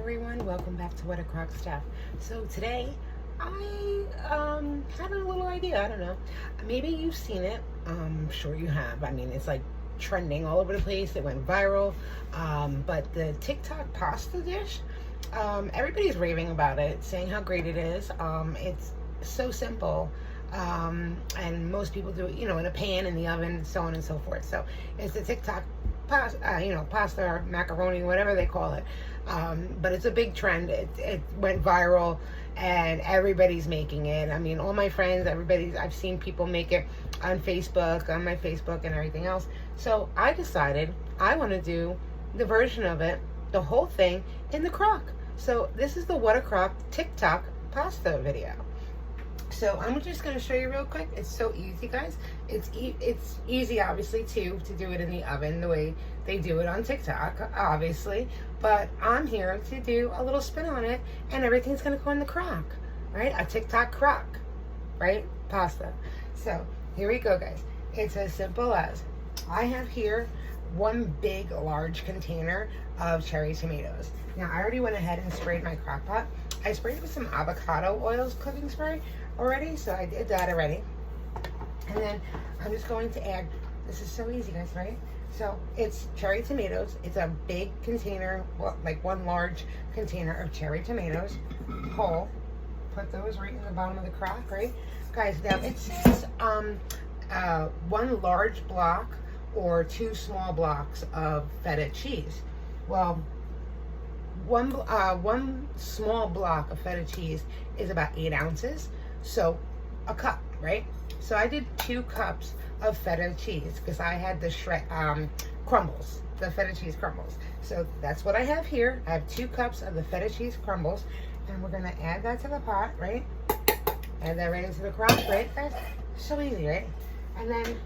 everyone, welcome back to WhatACroc stuff. So today I had a little idea. I don't know, maybe you've seen it. I'm sure you have. I mean, it's like trending all over the place. It went viral. But the TikTok pasta dish, everybody's raving about it, saying how great it is. It's so simple. And most people do it, in a pan, in the oven, so on and so forth. So it's the TikTok pasta or macaroni, whatever they call it. But it's a big trend. It went viral and everybody's making it. I mean, all my friends, I've seen people make it on Facebook, on my Facebook and everything else. So I decided I want to do the version of it, the whole thing, in the crock. So this is the WhatACroc TikTok pasta video. So I'm just going to show you real quick. It's so easy, guys. It's easy, obviously, too, to do it in the oven the way they do it on TikTok, obviously. But I'm here to do a little spin on it, and everything's going to go in the crock, right? A TikTok crock, right? Pasta. So here we go, guys. It's as simple as I have here one big, large container of cherry tomatoes. Now, I already went ahead and sprayed my crock pot. I sprayed it with some avocado oils cooking spray already, so I did that already. And then I'm just going to add, this is so easy, guys, right? So it's cherry tomatoes. It's a big container, well, like one large container of cherry tomatoes, whole. Put those right in the bottom of the crock, right? Guys, now it says one large block or 2 small blocks of feta cheese. Well, one small block of feta cheese is about 8 ounces. So a cup, right? So I did 2 cups of feta cheese because I had the crumbles, the feta cheese crumbles. So that's what I have here. I have 2 cups of the feta cheese crumbles, and we're gonna add that to the pot, right? Add that right into the crock, right, guys? So easy, right? And then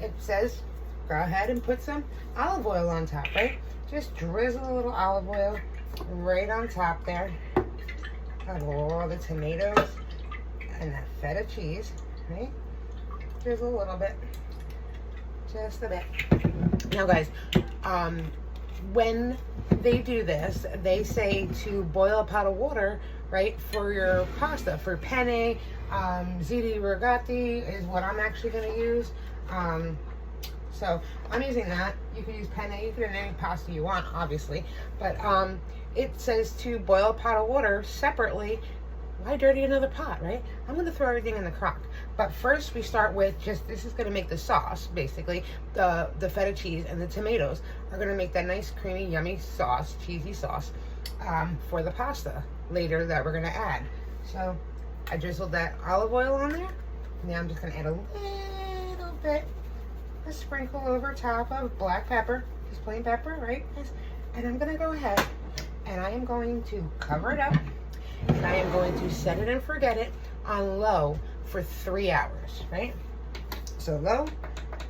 it says, go ahead and put some olive oil on top, right? Just drizzle a little olive oil right on top there of all the tomatoes and that feta cheese, right? Drizzle a little bit, just a bit. Now, guys, when they do this, they say to boil a pot of water, right, for your pasta, for penne. Ziti Rigati is what I'm actually going to use. So I'm using that. You can use penne, you can use any pasta you want, obviously. But it says to boil a pot of water separately. Why dirty another pot, right? I'm going to throw everything in the crock. But first we start with this is going to make the sauce, basically. The feta cheese and the tomatoes are going to make that nice, creamy, yummy sauce, cheesy sauce for the pasta later that we're going to add. So I drizzled that olive oil on there. Now I'm just going to add a little bit, a sprinkle over top of black pepper, just plain pepper, right? And I'm going to go ahead and I am going to cover it up. And I am going to set it and forget it on low for 3 hours, right? So low,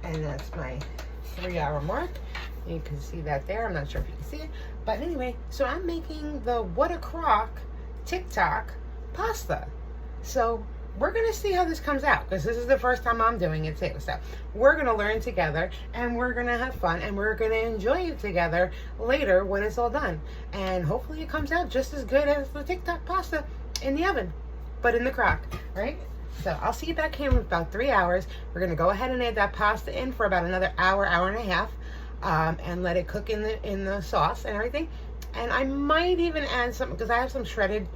and that's my 3-hour mark. You can see that there. I'm not sure if you can see it. But anyway, so I'm making the WhatACroc TikTok pasta. So we're going to see how this comes out, because this is the first time I'm doing it too. So we're going to learn together, and we're going to have fun, and we're going to enjoy it together later when it's all done. And hopefully it comes out just as good as the TikTok pasta in the oven, but in the crock, right? So I'll see you back here in about 3 hours. We're going to go ahead and add that pasta in for about another hour, hour and a half, and let it cook in the sauce and everything. And I might even add some, because I have some shredded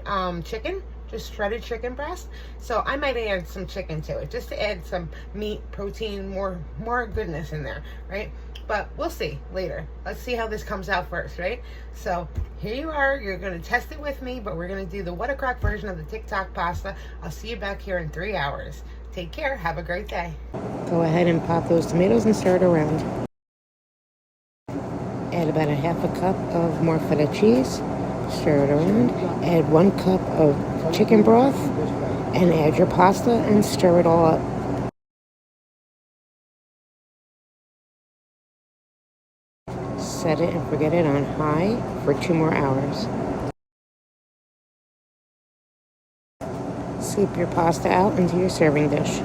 chicken, just shredded chicken breast. So I might add some chicken to it, just to add some meat, protein, more goodness in there, right? But we'll see later. Let's see how this comes out first, right? So here you are. You're going to test it with me, but we're going to do the WhatACroc version of the TikTok pasta. I'll see you back here in 3 hours. Take care. Have a great day. Go ahead and pop those tomatoes and stir it around. Add about a half a cup of more feta cheese. Stir it around. Add 1 cup of chicken broth and add your pasta and stir it all up. Set it and forget it on high for 2 more hours. Scoop your pasta out into your serving dish.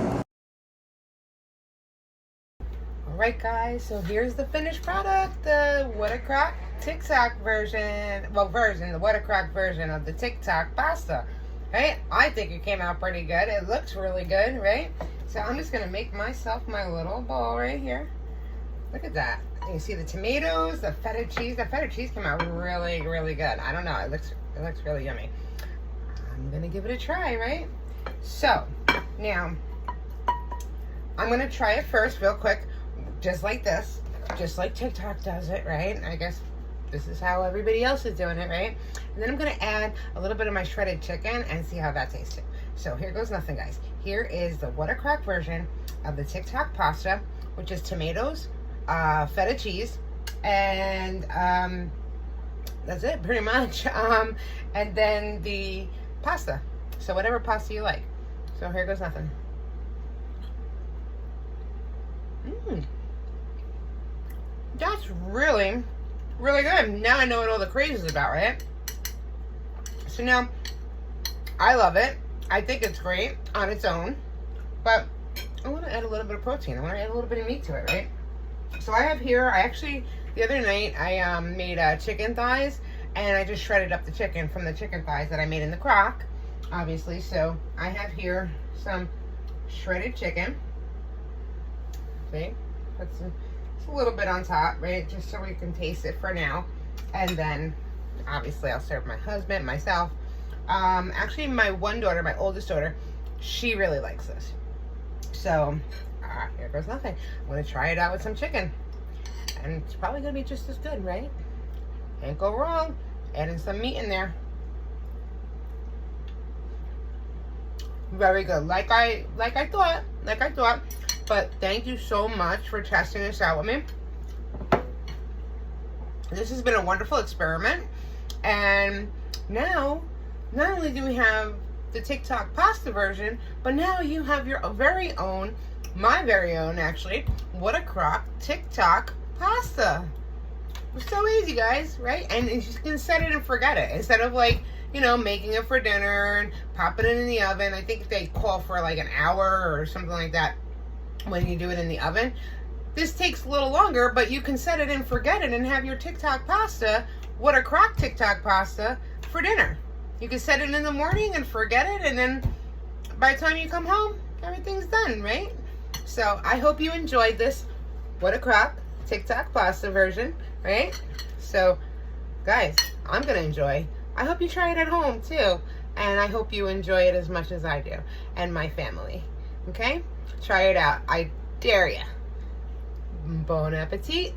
Alright guys, so here's the finished product, the WhatACroc TikTok version, the WhatACroc version of the TikTok pasta, right? I think it came out pretty good. It looks really good, right? So I'm just gonna make myself my little bowl right here. Look at that. You see the tomatoes, the feta cheese. The feta cheese came out really, really good. I don't know, it looks really yummy. I'm gonna give it a try, right? So now I'm gonna try it first real quick, just like this, just like TikTok does it, right? I guess this is how everybody else is doing it, right? And then I'm gonna add a little bit of my shredded chicken and see how that tastes too. So here goes nothing, guys. Here is the WhatACroc version of the TikTok pasta, which is tomatoes, feta cheese, and that's it pretty much. And then the pasta. So whatever pasta you like. So here goes nothing. That's really, really good. Now I know what all the craze is about, right? So now, I love it. I think it's great on its own, but I want to add a little bit of protein. I want to add a little bit of meat to it, right? So I have here, the other night, I made chicken thighs, and I just shredded up the chicken from the chicken thighs that I made in the crock, obviously. So I have here some shredded chicken. See? Put a little bit on top, right? Just so we can taste it for now. And then, obviously, I'll serve my husband, myself. Actually, my one daughter, my oldest daughter, she really likes this. So, here goes nothing. I'm going to try it out with some chicken. And it's probably going to be just as good, right? Can't go wrong. Adding some meat in there. Very good. Like I thought. But thank you so much for testing this out with me. This has been a wonderful experiment. And now, not only do we have the TikTok pasta version, but now you have your very own, my very own actually, WhatACroc TikTok pasta. It's so easy, guys, right? And you can set it and forget it. Instead of like, you know, making it for dinner and popping it in the oven. I think they call for like an hour or something like that when you do it in the oven. This takes a little longer, but you can set it and forget it and have your TikTok pasta, WhatACroc TikTok pasta, for dinner. You can set it in the morning and forget it, and then by the time you come home, everything's done, right? So I hope you enjoyed this WhatACroc TikTok pasta version, right? So guys, I'm gonna enjoy. I hope you try it at home too, and I hope you enjoy it as much as I do and my family. Okay, try it out. I dare you. Bon appetit.